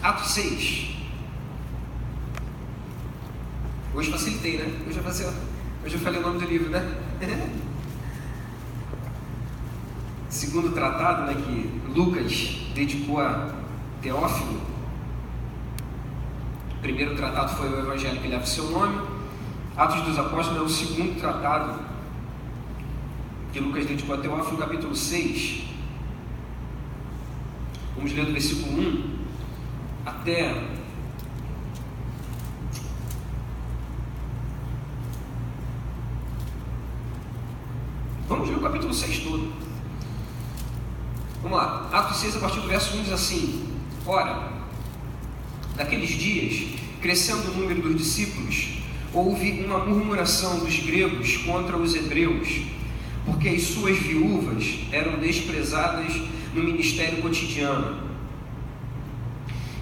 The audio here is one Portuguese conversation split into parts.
Atos 6. Hoje facilitei, né? Hoje eu falei o nome do livro, né? Segundo tratado, né, que Lucas dedicou a Teófilo. O primeiro tratado foi o Evangelho que leva o seu nome. Atos dos Apóstolos é o segundo tratado que Lucas dedicou a Teófilo, capítulo 6. Vamos ler do versículo 1 até vamos ler o capítulo 6 todo. Vamos lá, Atos 6, a partir do verso 1 diz assim: Ora, naqueles dias, crescendo o número dos discípulos, houve uma murmuração dos gregos contra os hebreus, porque as suas viúvas eram desprezadas no ministério cotidiano.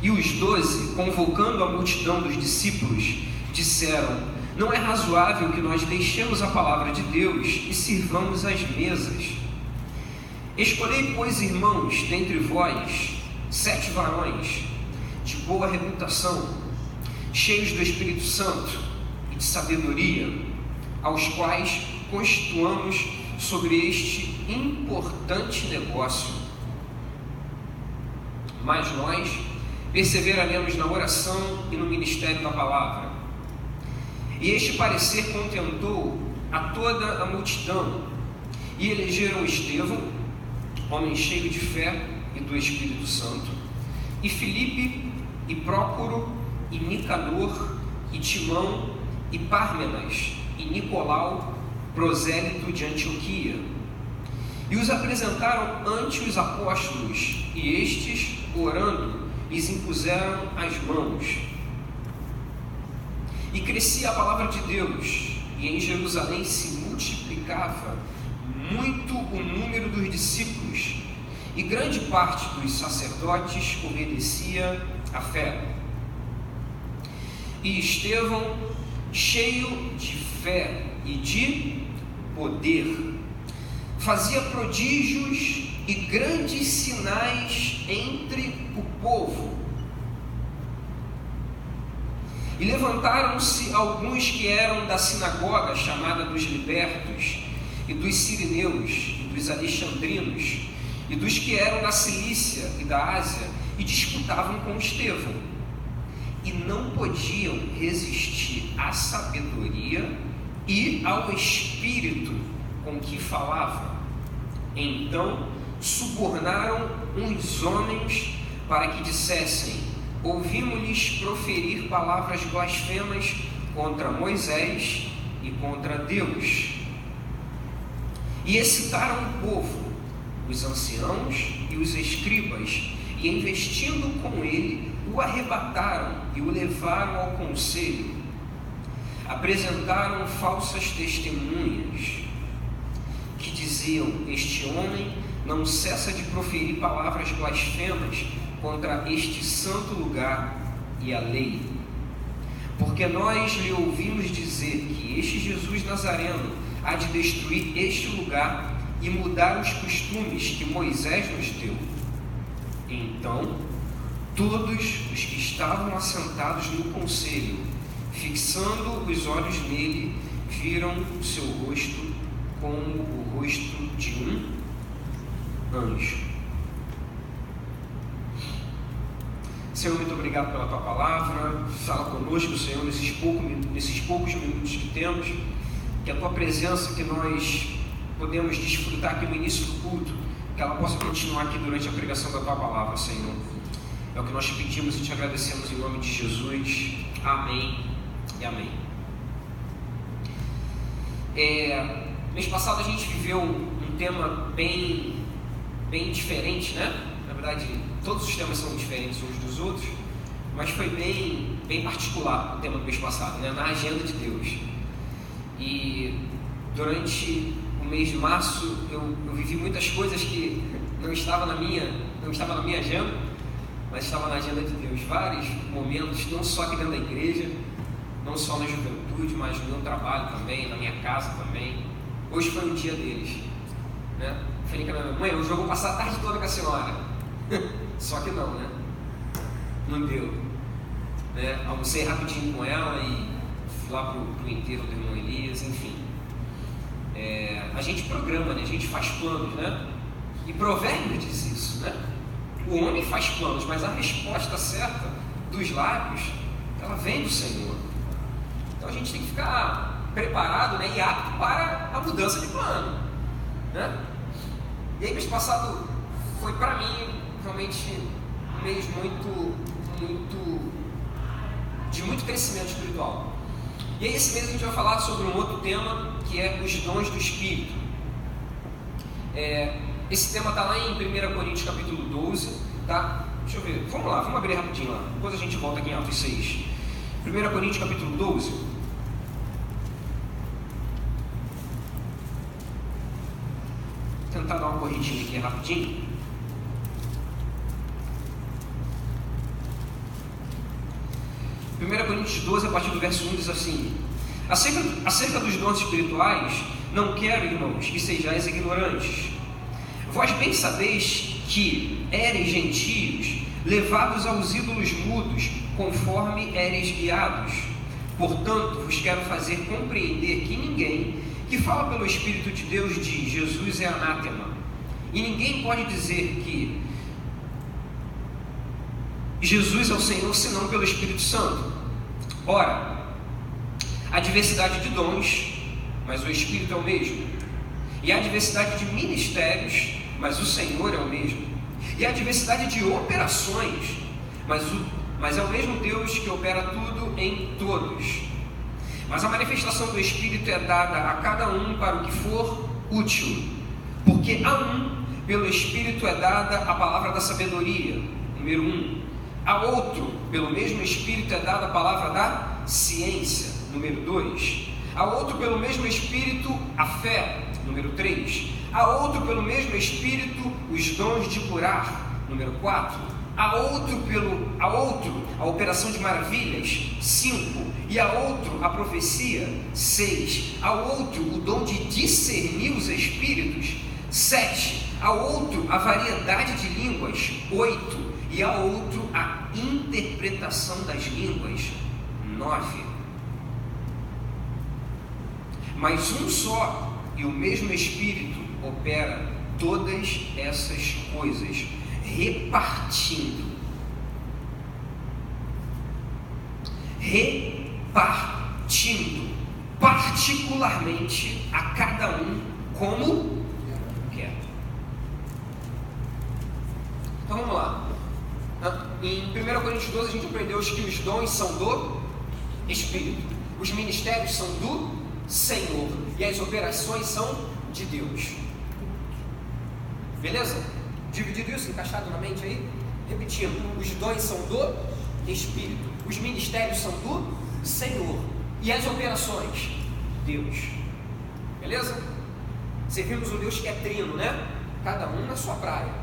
E os 12, convocando a multidão dos discípulos, disseram: Não é razoável que nós deixemos a palavra de Deus e sirvamos às mesas. Escolhei, pois, irmãos, dentre vós, 7 varões de boa reputação, cheios do Espírito Santo e de sabedoria, aos quais constituamos sobre este importante negócio. Mas nós perseveraremos na oração e no ministério da palavra. E este parecer contentou a toda a multidão, e elegeram Estevão, homem cheio de fé e do Espírito Santo, e Filipe, e Prócoro, e Nicanor, e Timão, e Pármenas, e Nicolau, prosélito de Antioquia. E os apresentaram ante os apóstolos, e estes, orando, lhes impuseram as mãos. E crescia a palavra de Deus, e em Jerusalém se multiplicava muito o número dos discípulos, e grande parte dos sacerdotes obedecia à fé. E Estevão, cheio de fé e de poder, fazia prodígios e grandes sinais entre o povo. E levantaram-se alguns que eram da sinagoga chamada dos libertos, e dos sirineus, e dos alexandrinos, e dos que eram da Cilícia e da Ásia, e disputavam com Estevão, e não podiam resistir à sabedoria e ao espírito com que falava. Então subornaram uns homens para que dissessem: Ouvimos-lhes proferir palavras blasfemas contra Moisés e contra Deus. E excitaram o povo, os anciãos e os escribas, e investindo com ele, o arrebataram e o levaram ao conselho. Apresentaram falsas testemunhas, que diziam: Este homem não cessa de proferir palavras blasfemas contra este santo lugar e a lei. Porque nós lhe ouvimos dizer que este Jesus Nazareno há de destruir este lugar e mudar os costumes que Moisés nos deu. Então, todos os que estavam assentados no conselho, fixando os olhos nele, viram o seu rosto como o rosto de um anjo. Senhor, muito obrigado pela Tua palavra. Fala conosco, Senhor, nesses poucos minutos que temos. Que a Tua presença, que nós podemos desfrutar aqui no início do culto, que ela possa continuar aqui durante a pregação da Tua palavra, Senhor. É o que nós te pedimos e te agradecemos em nome de Jesus. Amém e amém. Mês passado a gente viveu um tema bem diferente, né? Na verdade, todos os temas são diferentes uns dos outros, mas foi bem particular o tema do mês passado, né? Na agenda de Deus. E durante o mês de março eu vivi muitas coisas que não estava na minha agenda, mas estava na agenda de Deus. Vários momentos, não só aqui dentro da igreja, não só na juventude, mas no meu trabalho também, na minha casa também. Hoje foi um dia deles, né? Falei com a minha mãe: hoje eu vou passar a tarde toda com a senhora. Só que não, né? não deu, né? Almocei rapidinho com ela e fui lá pro enterro do irmão Elias, enfim. A gente programa, né? A gente faz planos, né? E Provérbios diz isso, né? O homem faz planos, mas a resposta certa dos lábios, ela vem do Senhor. Então a gente tem que ficar preparado, né? E apto para a mudança de plano, né? E aí mês passado foi para mim realmente um mês de muito crescimento espiritual. E aí esse mês a gente vai falar sobre um outro tema, que é os dons do Espírito. Esse tema está lá em 1 Coríntios capítulo 12, tá? Deixa eu ver, vamos lá, vamos abrir rapidinho lá, depois a gente volta aqui em Atos 6. 1 Coríntios capítulo 12. Vou tentar dar uma corridinha aqui rapidinho. Coríntios 12, a partir do verso 1, diz assim: acerca dos dons espirituais, não quero, irmãos, que sejais ignorantes. Vós bem sabeis que éreis gentios, levados aos ídolos mudos, conforme éreis guiados. Portanto, vos quero fazer compreender que ninguém que fala pelo Espírito de Deus diz: Jesus é anátema. E ninguém pode dizer que Jesus é o Senhor senão pelo Espírito Santo. Ora, há diversidade de dons, mas o Espírito é o mesmo. E há diversidade de ministérios, mas o Senhor é o mesmo. E há diversidade de operações, mas é o mesmo Deus que opera tudo em todos. Mas a manifestação do Espírito é dada a cada um para o que for útil, porque a um, pelo Espírito, é dada a palavra da sabedoria, número 1. A outro, pelo mesmo Espírito, é dada a palavra da ciência, número 2. A outro, pelo mesmo Espírito, a fé, número 3. A outro, pelo mesmo Espírito, os dons de curar, número 4. A outro, a operação de maravilhas, 5. E a outro, a profecia, 6. A outro, o dom de discernir os espíritos, 7. A outro, a variedade de línguas, 8. E a outro, a interpretação das línguas, 9. Mas um só e o mesmo Espírito opera todas essas coisas, repartindo particularmente a cada um como quer. Então vamos lá. Em 1 Coríntios 12 a gente aprendeu que os dons são do Espírito, os ministérios são do Senhor e as operações são de Deus. Beleza? Dividido isso, encaixado na mente aí? Repetindo, os dons são do Espírito, os ministérios são do Senhor e as operações, Deus. Beleza? Servimos um Deus que é trino, né? Cada um na sua praia.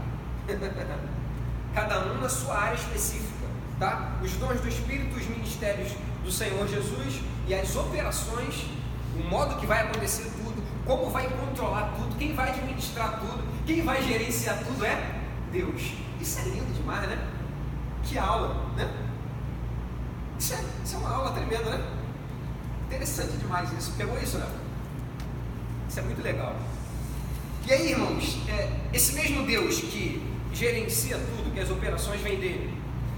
Cada um na sua área específica, tá? Os dons do Espírito, os ministérios do Senhor Jesus e as operações, o modo que vai acontecer tudo, como vai controlar tudo, quem vai administrar tudo, quem vai gerenciar tudo é Deus. Isso é lindo demais, né? Que aula, né? Isso é uma aula tremenda, né? Interessante demais isso. Pegou isso, né? Isso é muito legal. E aí, irmãos, esse mesmo Deus que gerencia tudo, que as operações vêm dele,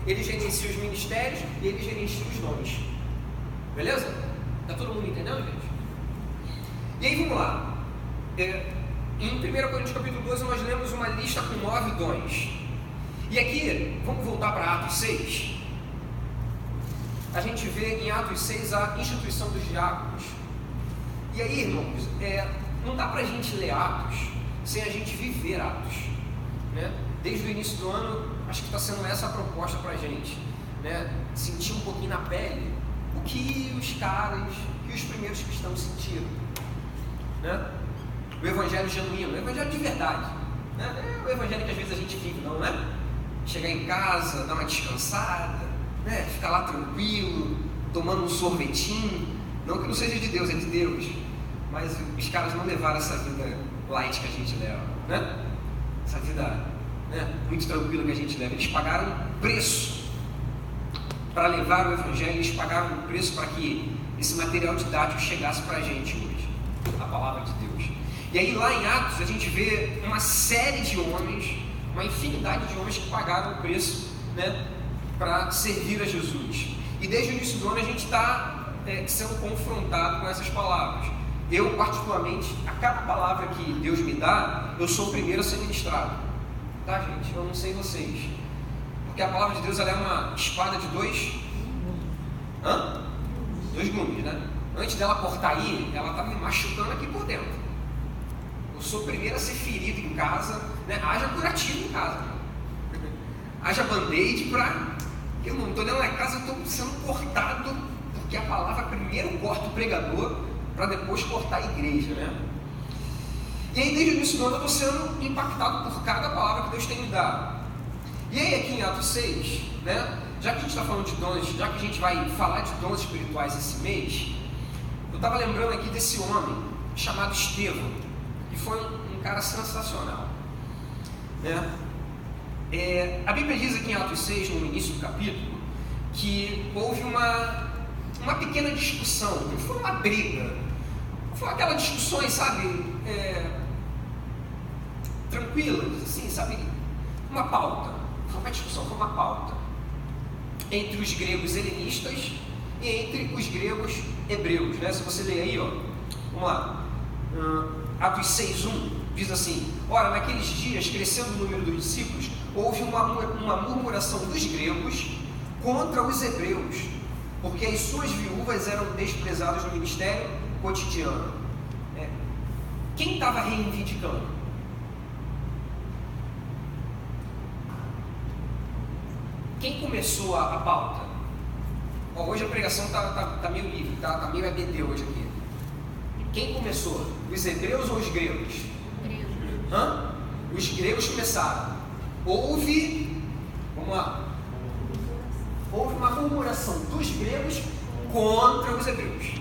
ele gerencia os ministérios e ele gerencia os dons. Beleza? Tá todo mundo entendendo, gente? E aí vamos lá. Em 1 Coríntios capítulo 12 nós lemos uma lista com 9 dons. E aqui, vamos voltar para Atos 6. A gente vê em Atos 6 a instituição dos diáconos. E aí, irmãos, não dá para a gente ler Atos sem a gente viver Atos, né? Desde o início do ano, acho que está sendo essa a proposta para a gente, né? Sentir um pouquinho na pele o que os caras, que os primeiros cristãos sentiram, né? O evangelho genuíno, o evangelho de verdade, né? É o evangelho que às vezes a gente vive, não é? Chegar em casa, dar uma descansada, né? Ficar lá tranquilo, tomando um sorvetinho, não que não seja de Deus, é de Deus, mas os caras não levaram essa vida light que a gente leva, né? Essa vida, né, muito tranquila que a gente leva. Eles pagaram preço para levar o Evangelho, eles pagaram um preço para que esse material didático chegasse para a gente hoje, a palavra de Deus. E aí lá em Atos a gente vê uma série de homens, uma infinidade de homens que pagaram o preço, né, para servir a Jesus. E desde o início do ano a gente está sendo confrontado com essas palavras. Eu particularmente, a cada palavra que Deus me dá, eu sou o primeiro a ser ministrado, tá, gente? Eu não sei vocês, porque a palavra de Deus, ela é uma espada de dois gumes, né? Antes dela cortar aí, ela está me machucando aqui por dentro. Eu sou o primeiro a ser ferido em casa, né? Haja curativo em casa, haja band-aid para... Eu não estou dentro da casa, eu estou sendo cortado, porque a palavra primeiro corta o pregador para depois cortar a igreja, né? E aí desde o início do ano eu estou sendo impactado por cada palavra que Deus tem me dado. E aí aqui em Atos 6, né, já que a gente está falando de dons, já que a gente vai falar de dons espirituais esse mês, eu estava lembrando aqui desse homem chamado Estevão, que foi um cara sensacional, né? A Bíblia diz aqui em Atos 6, no início do capítulo, que houve uma pequena discussão, não foi uma briga, foi aquelas discussões, sabe, tranquilas, assim, sabe, uma pauta, foi uma discussão, foi uma pauta, entre os gregos helenistas e entre os gregos hebreus, né? Se você ler aí, ó, vamos lá, Atos 6:1, diz assim: ora, naqueles dias, crescendo o número dos discípulos, houve uma murmuração dos gregos contra os hebreus, porque as suas viúvas eram desprezadas no ministério cotidiano. Quem estava reivindicando? Quem começou a pauta? Hoje a pregação está meio livre, tá meio EBD hoje aqui. Quem começou? Os hebreus ou os gregos? Os gregos começaram. Houve uma murmuração dos gregos contra os hebreus.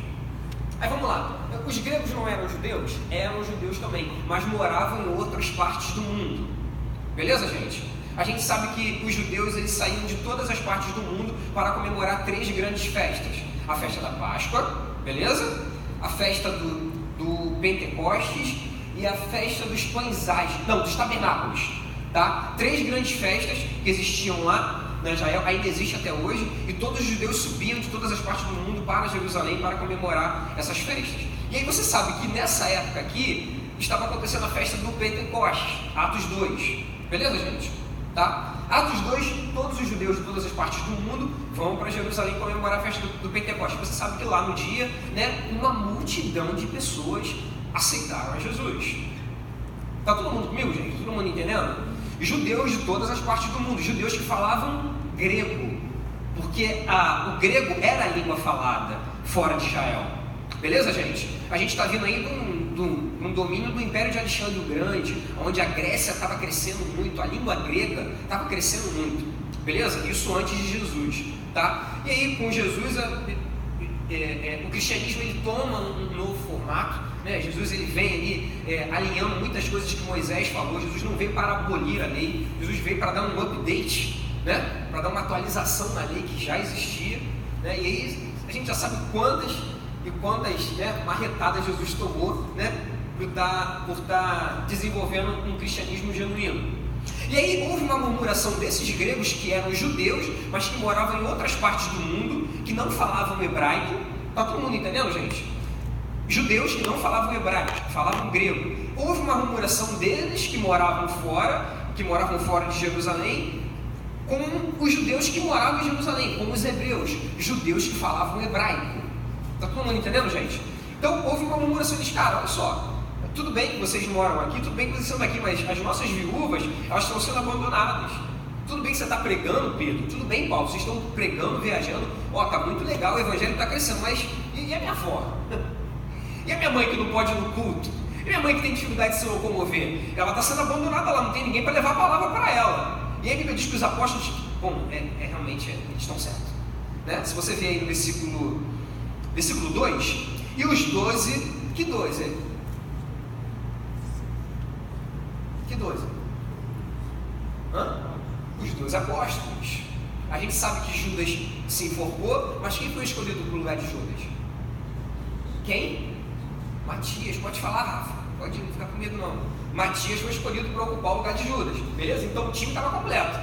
Aí vamos lá, os gregos não eram judeus? Eram judeus também, mas moravam em outras partes do mundo. Beleza, gente? A gente sabe que os judeus, eles saíam de todas as partes do mundo para comemorar 3 grandes festas: a festa da Páscoa, beleza? A festa do Pentecostes e a festa dos dos tabernáculos, tá? 3 grandes festas que existiam lá na Israel, ainda existe até hoje, e todos os judeus subiam de todas as partes do mundo para Jerusalém para comemorar essas festas. E aí você sabe que nessa época aqui estava acontecendo a festa do Pentecostes, Atos 2, beleza, gente? Tá? Atos 2, todos os judeus de todas as partes do mundo vão para Jerusalém comemorar a festa do Pentecostes. Você sabe que lá no dia, né, uma multidão de pessoas aceitaram a Jesus. Tá todo mundo comigo, gente? Todo mundo entendendo? Judeus de todas as partes do mundo, judeus que falavam grego, porque o grego era a língua falada fora de Israel. Beleza, gente? A gente está vindo aí de um domínio do Império de Alexandre o Grande, onde a Grécia estava crescendo muito, a língua grega estava crescendo muito. Beleza? Isso antes de Jesus, tá? E aí com Jesus o cristianismo ele toma um novo formato, né? Jesus ele vem ali alinhando muitas coisas que Moisés falou. Jesus não veio para abolir a lei, Jesus veio para dar um update, né? Para dar uma atualização na lei que já existia, né? E aí a gente já sabe quantas né, marretadas Jesus tomou, né? Por estar desenvolvendo um cristianismo genuíno. E aí houve uma murmuração desses gregos que eram judeus, mas que moravam em outras partes do mundo, que não falavam hebraico. Tá todo mundo entendendo, gente? Judeus que não falavam hebraico, falavam grego. Houve uma murmuração deles que moravam fora de Jerusalém, com os judeus que moravam em Jerusalém, com os hebreus, judeus que falavam hebraico. Tá todo mundo entendendo, gente? Então houve uma murmuração deles, cara, olha só. Tudo bem que vocês moram aqui, tudo bem que vocês estão aqui, mas as nossas viúvas, elas estão sendo abandonadas. Tudo bem que você está pregando, Pedro, tudo bem, Paulo, vocês estão pregando, viajando, tá muito legal, o evangelho está crescendo, mas e a minha avó? E a minha mãe que não pode ir no culto? E a minha mãe que tem dificuldade de se locomover? Ela está sendo abandonada lá, não tem ninguém para levar a palavra para ela. E aí a Bíblia diz que os apóstolos, realmente, eles estão certos, né? Se você ver aí no versículo 2, e os 12, que 12? Que 12? Os 12 apóstolos. A gente sabe que Judas se enforcou, mas quem foi escolhido para o lugar de Judas? Quem? Matias. Pode falar, Rafa, pode não ficar com medo não. Matias foi escolhido para ocupar o lugar de Judas, beleza? Então o time estava completo,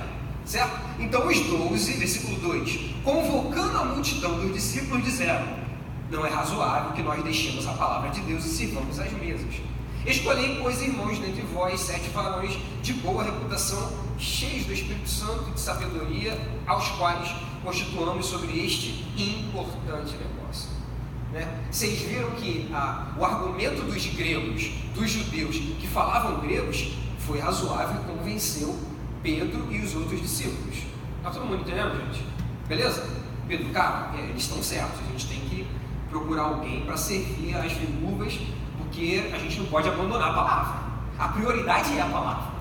certo? Então os 12, versículo 2, convocando a multidão dos discípulos, disseram: não é razoável que nós deixemos a palavra de Deus e sirvamos às mesas. Escolhei, pois, irmãos, dentre vós 7 varões de boa reputação, cheios do Espírito Santo e de sabedoria, aos quais constituamos sobre este importante negócio. Vocês viram que o argumento dos gregos, dos judeus que falavam gregos, foi razoável e convenceu Pedro e os outros discípulos. Está todo mundo entendendo, gente? Beleza? Pedro, cara, eles estão certos, a gente tem que procurar alguém para servir as viúvas, porque a gente não pode abandonar a palavra. A prioridade é a palavra,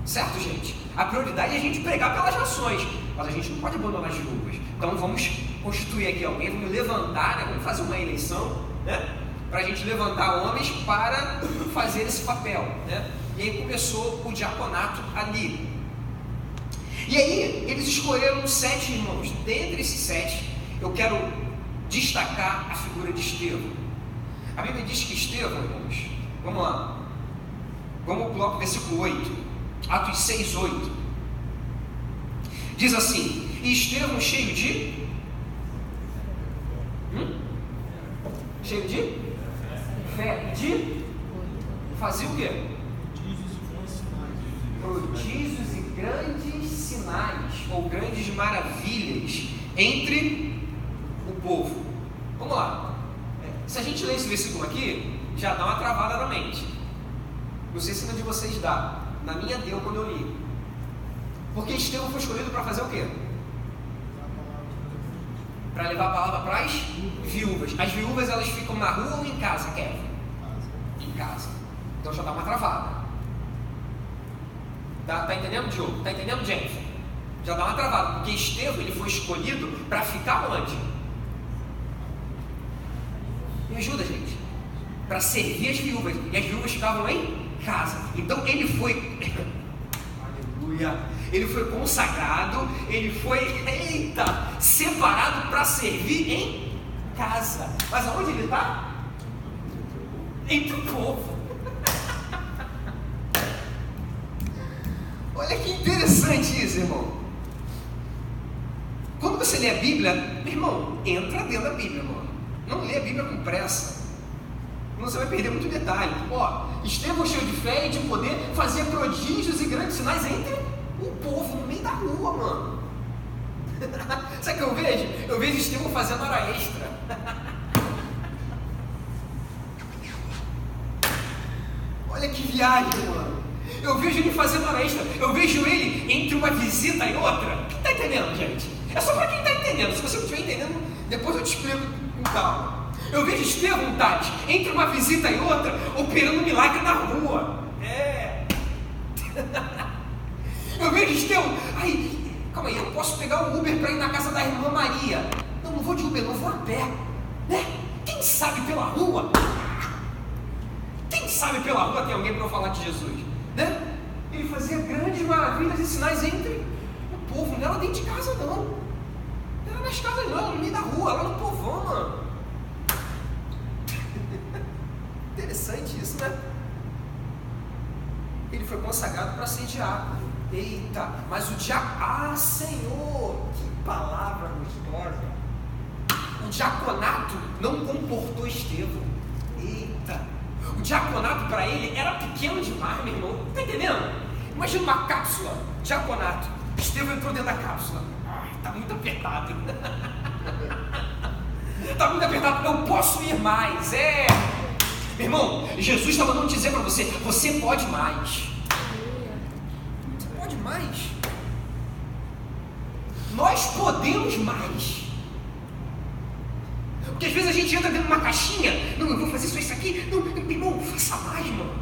certo, gente? A prioridade é a gente pregar pelas nações, mas a gente não pode abandonar as viúvas. Então vamos constituir aqui alguém, vamos levantar, vamos fazer uma eleição, para a gente levantar homens para fazer esse papel, E aí começou o diaconato ali. E aí eles escolheram 7 irmãos. Dentre esses 7, eu quero destacar a figura de Estevão. A Bíblia diz que Estevão, irmãos, vamos lá, vamos para o versículo 8, Atos 6, 8, diz assim: e Estevão cheio de fé, de fazia o quê? Prodígios e grandes sinais, ou grandes maravilhas entre o povo. Vamos lá. Se a gente ler esse versículo aqui, já dá uma travada na mente. Não sei se na de vocês dá. Na minha deu quando eu li. Porque Estevão foi escolhido para fazer o quê? Para levar a palavra para as viúvas. As viúvas, elas ficam na rua ou em casa, Kevin? Em casa. Então já dá uma travada. Tá entendendo, Diogo? Tá entendendo, Jennifer? Já dá uma travada. Porque Estevão, ele foi escolhido para ficar onde? Me ajuda, gente. Para servir as viúvas. E as viúvas ficavam em casa. Então ele foi aleluia, ele foi consagrado, ele foi, separado para servir em casa. Mas aonde ele está? Entre o povo. Olha que interessante isso, irmão. Quando você lê a Bíblia, meu irmão, entra dentro da Bíblia, irmão. Não lê a Bíblia com pressa, senão você vai perder muito detalhe. Estevão cheio de fé e de poder fazia prodígios e grandes sinais entre o povo, no meio da rua, mano. Sabe o que eu vejo? Eu vejo Estevão fazendo hora extra. Olha que viagem, mano. Eu vejo ele fazendo hora extra. Eu vejo ele entre uma visita e outra. Tá entendendo, gente? É só para quem tá entendendo. Se você não estiver entendendo, depois eu te explico com calma. Eu vejo Estevão, Tati, entre uma visita e outra, operando milagre na rua. Eu vejo Estevão, calma aí, eu posso pegar um Uber para ir na casa da irmã Maria. Não vou de Uber, não vou a pé, Quem sabe pela rua? Quem sabe pela rua tem alguém para eu falar de Jesus, Ele fazia grandes maravilhas e sinais entre o povo, não era dentro de casa não. Não era nas casas não, no meio da rua, lá no povão, mano. Interessante isso, Ele foi consagrado para ser diácono. Eita, mas o diácono, Senhor, que palavra gostosa. O diaconato não comportou Estevão. Eita, o diaconato para ele era pequeno demais, meu irmão. Tá entendendo? Imagina uma cápsula, diaconato. Estevão entrou dentro da cápsula. Tá muito apertado. Tá muito apertado, eu posso ir mais. Meu irmão, Jesus está mandando dizer para você: você pode mais. Você pode mais. Nós podemos mais. Porque às vezes a gente entra dentro de uma caixinha. Não, eu vou fazer só isso aqui. Não, meu irmão, faça mais, mano.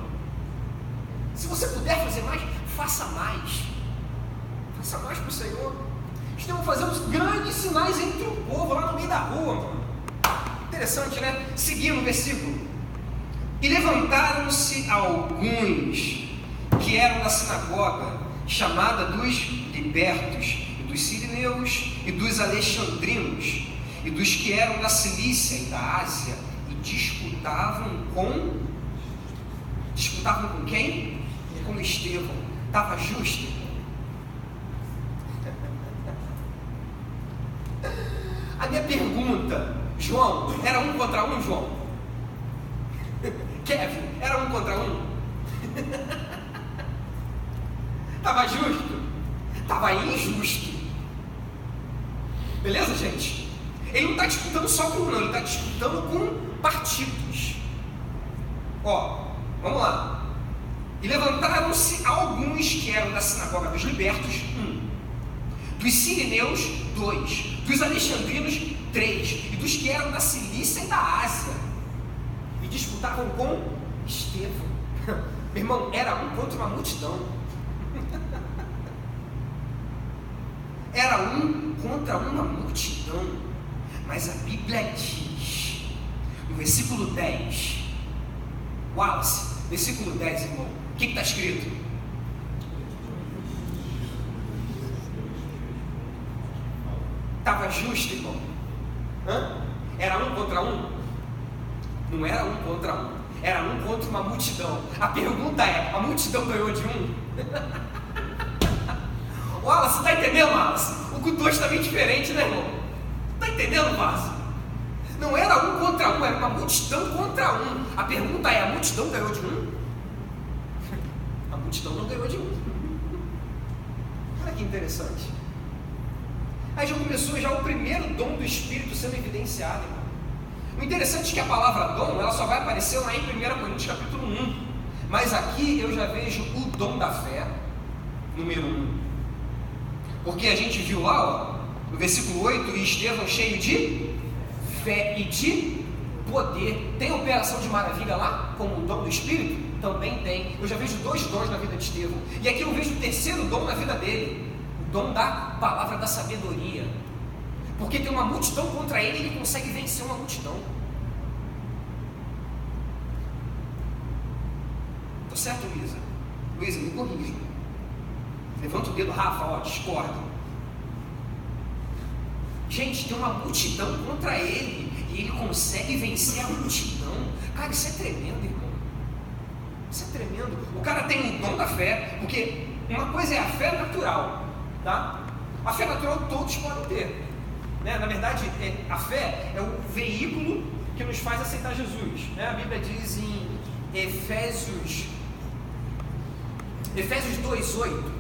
Se você puder fazer mais, faça mais. Faça mais para o Senhor. Estamos fazendo os grandes sinais entre o povo, lá no meio da rua, mano. Interessante, Seguindo o versículo. E levantaram-se alguns que eram da sinagoga, chamada dos libertos e dos dos sirineus e dos alexandrinos e dos que eram da Cilícia e da Ásia, e disputavam com quem? Com Estevão. Estava justo? A minha pergunta, João, era 1 contra 1, João? Kevin, era 1 contra 1? Estava justo? Estava injusto. Beleza, gente? Ele não está disputando só com um, não, ele está disputando com partidos. Ó, vamos lá. E levantaram-se alguns que eram da sinagoga dos libertos, 1. Dos sirineus, 2. Dos alexandrinos, 3. E dos que eram da Cilícia e da Ásia. E disputavam com Estevão. Meu irmão, era 1 contra uma multidão. Era 1 contra uma multidão. Mas a Bíblia diz, no versículo 10, Wallace, versículo 10, irmão, o que está escrito? Estava justo, irmão? Era 1 contra 1? Não era 1 contra 1, era 1 contra uma multidão. A pergunta é, a multidão ganhou de 1? Wallace, está entendendo, Wallace? O culto hoje está bem diferente, né, irmão? Está entendendo, Wallace? Não era 1 contra 1, era uma multidão contra 1. A pergunta é, a multidão ganhou de 1? A multidão não ganhou de 1. Olha que interessante. Aí já começou o primeiro dom do Espírito sendo evidenciado, irmão. O interessante é que a palavra dom, ela só vai aparecer lá em 1 Coríntios capítulo 1. Mas aqui eu já vejo o dom da fé, número 1. Porque a gente viu lá, ó, no versículo 8, e Estevão cheio de fé e de poder. Tem operação de maravilha lá, como o dom do Espírito? Também tem. Eu já vejo 2 dons na vida de Estevão. E aqui eu vejo o 3º dom na vida dele. O dom da palavra da sabedoria. Porque tem uma multidão contra ele e ele consegue vencer uma multidão. Tô certo, Luísa? Luísa, me corrija. Levanta o dedo, Rafa, ó, discorda. Gente, tem uma multidão contra ele e ele consegue vencer a multidão. Cara, isso é tremendo, irmão. Isso é tremendo. O cara tem o dom da fé, porque uma coisa é a fé natural, tá? A fé natural todos podem ter, né? Na verdade, a fé é o veículo que nos faz aceitar Jesus, né? A Bíblia diz em Efésios 2:8.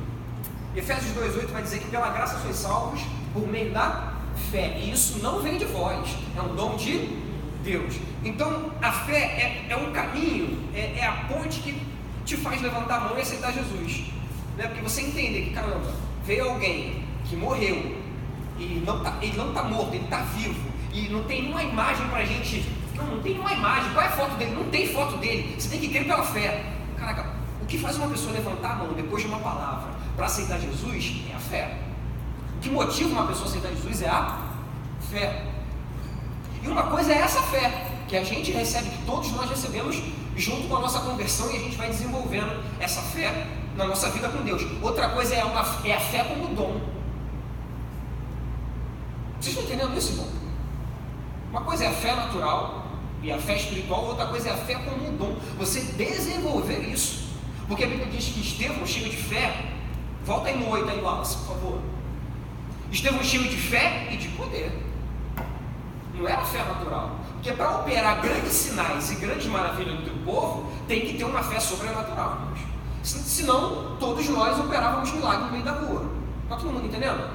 Efésios 2:8 vai dizer que pela graça sois salvos por meio da fé, e isso não vem de vós, é um dom de Deus. Então a fé é um caminho, é a ponte que te faz levantar a mão e aceitar Jesus, né? Porque você entende que, caramba, veio alguém que morreu e ele não está morto, ele está vivo, e não tem nenhuma imagem pra gente, não tem nenhuma imagem. Qual é a foto dele? Não tem foto dele, você tem que crer pela fé. Caraca, o que faz uma pessoa levantar a mão depois de uma palavra para aceitar Jesus é a fé. O que motiva uma pessoa a aceitar Jesus é a fé. E uma coisa é essa fé que a gente recebe, que todos nós recebemos junto com a nossa conversão, e a gente vai desenvolvendo essa fé na nossa vida com Deus. Outra coisa é a fé como dom. Vocês estão entendendo isso, irmão? Uma coisa é a fé natural e a fé espiritual, outra coisa é a fé como um dom. Você desenvolver isso. Porque a Bíblia diz que Estevão, cheio de fé, volta aí no 8 aí, Wallace, por favor. Estevão cheio de fé e de poder. Não era fé natural. Porque para operar grandes sinais e grandes maravilhas no teu povo, tem que ter uma fé sobrenatural, irmãos. Senão, todos nós operávamos milagres no meio da rua. Está todo mundo entendendo?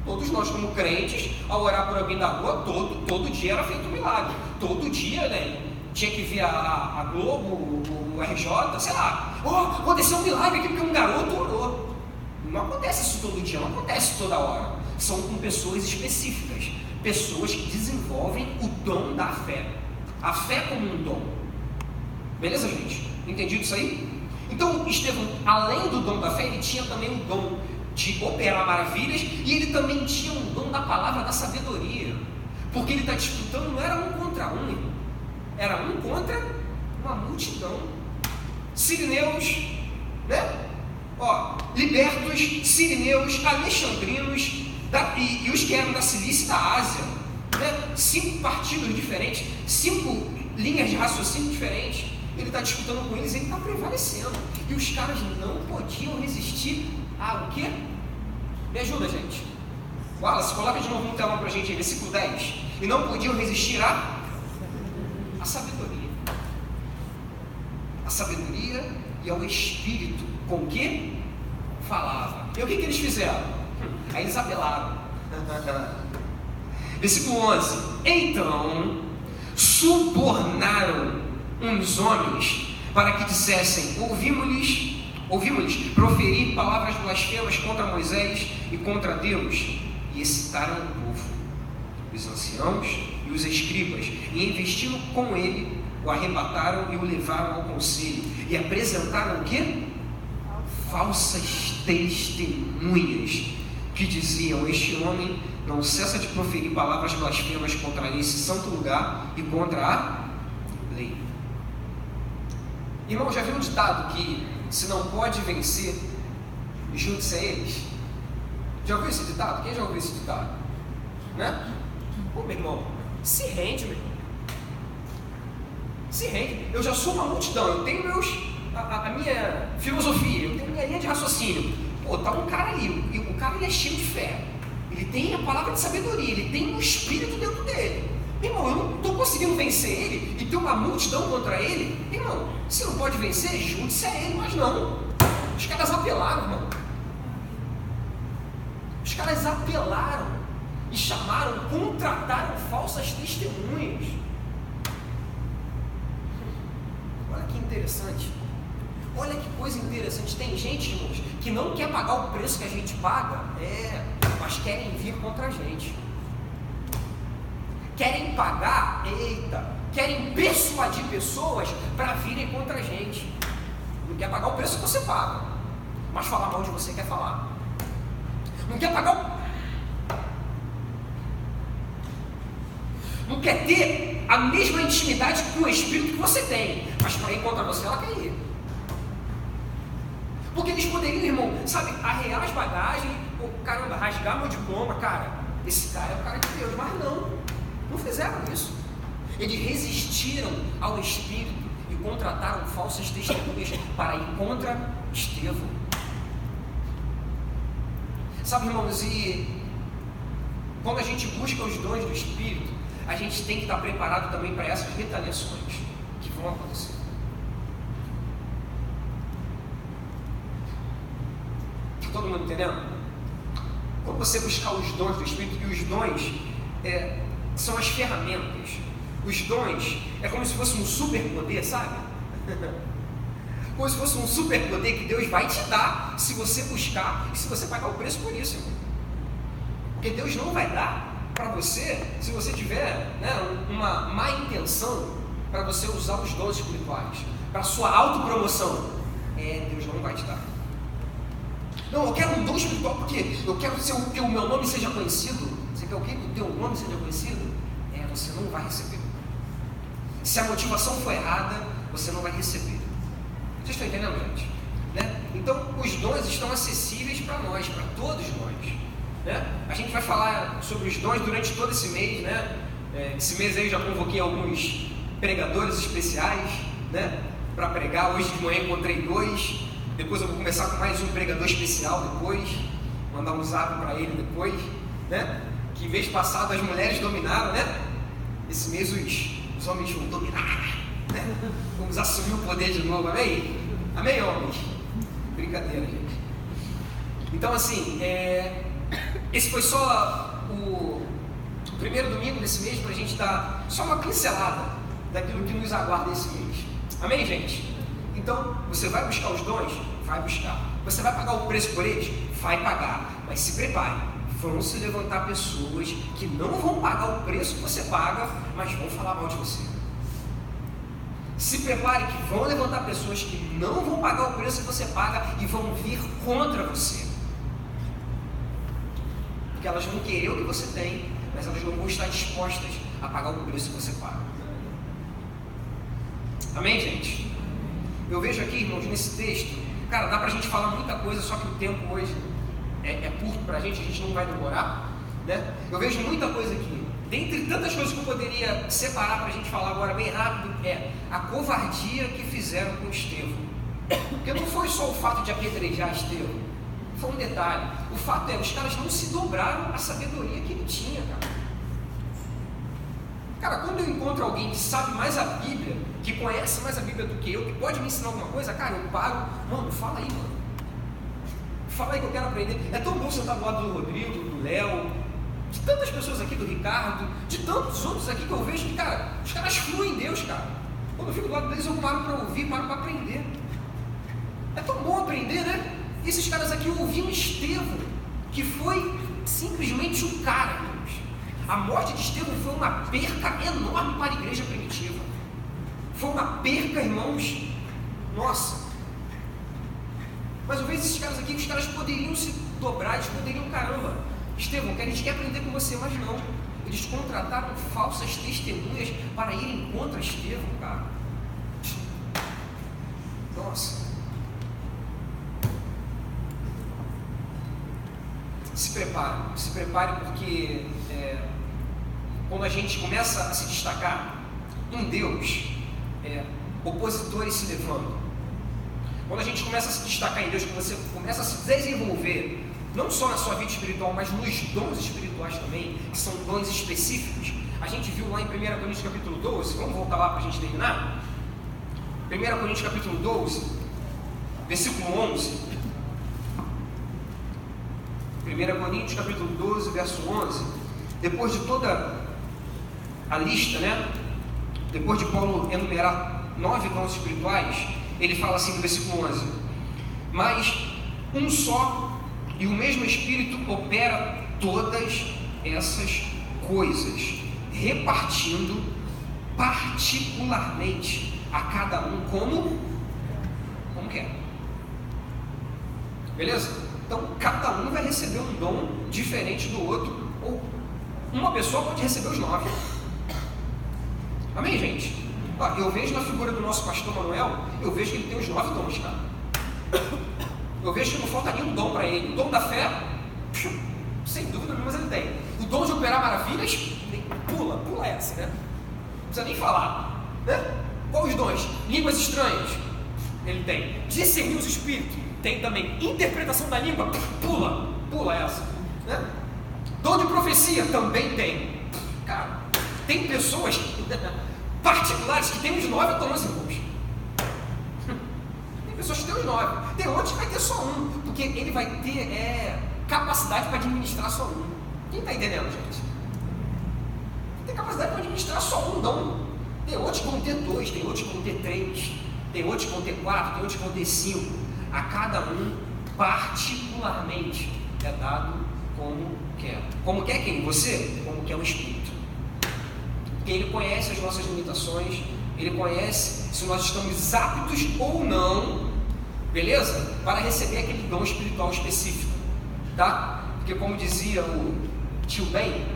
Todos nós, como crentes, ao orar por alguém da rua, todo dia era feito um milagre. Todo dia, né? Tinha que vir a Globo, o RJ, sei lá. Aconteceu um milagre aqui porque um garoto orou. Não acontece isso todo dia, não acontece toda hora. São com pessoas específicas. Pessoas que desenvolvem o dom da fé. A fé como um dom. Beleza, gente? Entendido isso aí? Então, Estevão, além do dom da fé, ele tinha também o dom de operar maravilhas, e ele também tinha um dom da palavra da sabedoria. Porque ele está disputando, não era 1 contra 1, irmão. Era 1 contra uma multidão. Sirineus, né? libertos, sirineus, alexandrinos e os que eram da Cilícia e da Ásia, né? 5 partidos diferentes, 5 linhas de raciocínio diferentes. Ele está disputando com eles, ele está prevalecendo, e os caras não podiam resistir a o quê? Me ajuda, gente. Wallace, coloca de novo no telão para a gente aí, versículo 10. E não podiam resistir a sabedoria. A sabedoria e ao Espírito com que falava. E o que eles fizeram? Aí eles apelaram. Versículo 11. Então subornaram uns homens para que dissessem: ouvimos-lhes proferir palavras blasfemas contra Moisés e contra Deus. E excitaram o povo, os anciãos e os escribas, e investindo com ele, o arrebataram e o levaram ao conselho, e apresentaram o quê? Falsas testemunhas, que diziam: este homem não cessa de proferir palavras blasfemas contra esse santo lugar e contra a lei. Irmão, já viu um ditado que se não pode vencer, junte-se a eles? Já ouviu esse ditado? Quem já ouviu esse ditado? Né? Pô, meu irmão, se rende, meu irmão. Se rende. Eu já sou uma multidão, eu tenho a minha filosofia, eu tenho a minha linha de raciocínio. Pô, tá um cara ali, o cara ele é cheio de fé, ele tem a palavra de sabedoria, ele tem um espírito dentro dele. Meu irmão, eu não estou conseguindo vencer ele e ter uma multidão contra ele. Meu irmão, se não pode vencer, junte-se a ele, mas não. Os caras apelaram, irmão. Os caras apelaram e contrataram falsas testemunhas. Olha que interessante. Olha que coisa interessante. Tem gente, irmãos, que não quer pagar o preço que a gente paga, mas querem vir contra a gente. Querem pagar, querem persuadir pessoas para virem contra a gente. Não quer pagar o preço que você paga, mas falar mal de você quer falar. Não quer pagar não quer ter a mesma intimidade com o Espírito que você tem, mas para ir contra você ela quer ir. Porque eles poderiam, irmão, sabe, arrear as bagagens, caramba, rasgar meu diploma, cara, esse cara é o cara de Deus, mas não fizeram isso. Eles resistiram ao Espírito e contrataram falsas testemunhas para ir contra Estevão. Sabe, irmãos, e quando a gente busca os dons do Espírito, a gente tem que estar preparado também para essas retaliações que vão acontecer. Está todo mundo entendendo? Quando você buscar os dons do Espírito, e os dons são as ferramentas. Os dons é como se fosse um superpoder, sabe? Como se fosse um superpoder que Deus vai te dar se você buscar e se você pagar o preço por isso, irmão. Porque Deus não vai dar para você se você tiver, uma má intenção para você usar os dons espirituais para sua autopromoção. Deus não vai te dar. Não, eu quero um dom espiritual porque eu quero que o meu nome seja conhecido. Você quer o quê? Que o teu nome seja conhecido? Você não vai receber. Se a motivação for errada, você não vai receber. Vocês estão entendendo, gente? Né? Então, os dons estão acessíveis para nós, para todos nós. Né? A gente vai falar sobre os dons durante todo esse mês. Né? Esse mês aí eu já convoquei alguns pregadores especiais, né, para pregar. Hoje de manhã encontrei 2. Depois eu vou começar com mais um pregador especial depois. Mandar um zap para ele depois. Né? Que mês passado as mulheres dominaram, né? Esse mês os homens vão dominar. Vamos assumir o poder de novo, amém? Amém, homens? Brincadeira, gente. Então, assim, esse foi só o primeiro domingo desse mês, para a gente dar só uma pincelada daquilo que nos aguarda esse mês. Amém, gente? Então, você vai buscar os dons? Vai buscar. Você vai pagar o preço por eles? Vai pagar. Mas se prepare. Vão se levantar pessoas que não vão pagar o preço que você paga, mas vão falar mal de você. Se prepare que vão levantar pessoas que não vão pagar o preço que você paga e vão vir contra você. Porque elas vão querer o que você tem, mas elas não vão estar dispostas a pagar o preço que você paga. Amém, gente? Eu vejo aqui, irmãos, nesse texto, Cara, dá pra gente falar muita coisa, só que o tempo hoje é curto pra gente, a gente não vai demorar, né? Eu vejo muita coisa aqui. Dentre tantas coisas que eu poderia separar pra gente falar agora bem rápido, é a covardia que fizeram com Estevão. Porque não foi só o fato de apedrejar Estevão, foi um detalhe. O fato é, os caras não se dobraram à sabedoria que ele tinha, cara. Cara, quando eu encontro alguém que sabe mais a Bíblia, que conhece mais a Bíblia do que eu, que pode me ensinar alguma coisa, cara, eu paro, mano, fala aí, mano. Fala aí que eu quero aprender. É tão bom sentar do lado do Rodrigo, do Léo, de tantas pessoas aqui, do Ricardo, de tantos outros aqui que eu vejo que, cara, os caras fluem em Deus, cara. Quando eu fico do lado deles, eu paro para ouvir, paro para aprender. É tão bom aprender, né? Esses caras aqui ouviam Estevão, que foi simplesmente um cara, irmãos. A morte de Estevão foi uma perca enorme para a igreja primitiva. Foi uma perca, irmãos. Nossa. Mas eu vejo esses caras aqui, os caras poderiam se dobrar, eles poderiam, caramba, Estevão, a gente quer aprender com você, mas não. Eles contrataram falsas testemunhas para irem contra Estevão, cara. Nossa. Se prepare porque quando a gente começa a se destacar em Deus, opositores se levantam. Quando a gente começa a se destacar em Deus, quando você começa a se desenvolver, não só na sua vida espiritual, mas nos dons espirituais também, que são dons específicos. A gente viu lá em 1 Coríntios capítulo 12, vamos voltar lá para a gente terminar? 1 Coríntios capítulo 12, versículo 11. 1 Coríntios capítulo 12, verso 11. Depois de toda a lista, né? Depois de Paulo enumerar 9 dons espirituais, ele fala assim no versículo 11: mas um só e o mesmo Espírito opera todas essas coisas, repartindo particularmente a cada um como quer. Beleza? Então cada um vai receber um dom diferente do outro, ou uma pessoa pode receber os 9. Amém, gente? Eu vejo na figura do nosso pastor Manuel, eu vejo que ele tem os 9 dons, cara. Eu vejo que não falta nenhum dom para ele. O dom da fé, sem dúvida, mas ele tem. O dom de operar maravilhas, pula essa, né? Não precisa nem falar, né? Qual os dons? Línguas estranhas, ele tem. Discernir os espíritos, tem também. Interpretação da língua, pula essa, né? Dom de profecia, também tem. Cara, tem pessoas particulares que têm os 9 dons, irmãos. Tem pessoas que têm os 9. Tem outros que vai ter só um, porque ele vai ter capacidade para administrar só um. Quem está entendendo, gente? Tem capacidade para administrar só um dom. Tem outros que vão ter 2, tem outros que vão ter 3, tem outros que vão ter 4, tem outros que vão ter 5. A cada um, particularmente, é dado como quer. Como quer quem? Você? Como quer o Espírito. Porque ele conhece as nossas limitações, ele conhece se nós estamos aptos ou não, beleza? Para receber aquele dom espiritual específico, tá? Porque como dizia o tio Ben,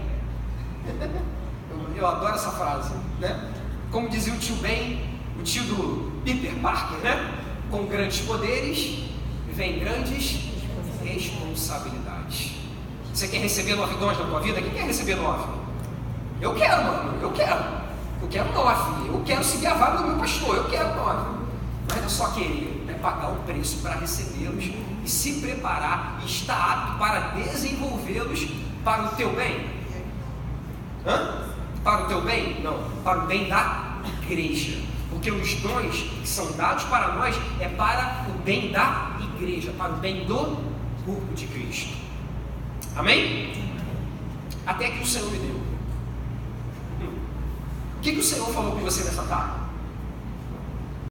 eu adoro essa frase, né? Como dizia o tio Ben, o tio do Peter Parker, né? Com grandes poderes vem grandes responsabilidades. Você quer receber 9 dons na tua vida? Quem quer receber 9? Eu quero, mano, eu quero 9, eu quero seguir a vaga do meu pastor, eu quero 9, mas não é só querer, é pagar o preço para recebê-los e se preparar e estar apto para desenvolvê-los para o teu bem. Para o teu bem? Não, para o bem da igreja, porque os dons que são dados para nós é para o bem da igreja, para o bem do corpo de Cristo. Amém? Até que o Senhor me deu. O que o Senhor falou com você nessa tarde?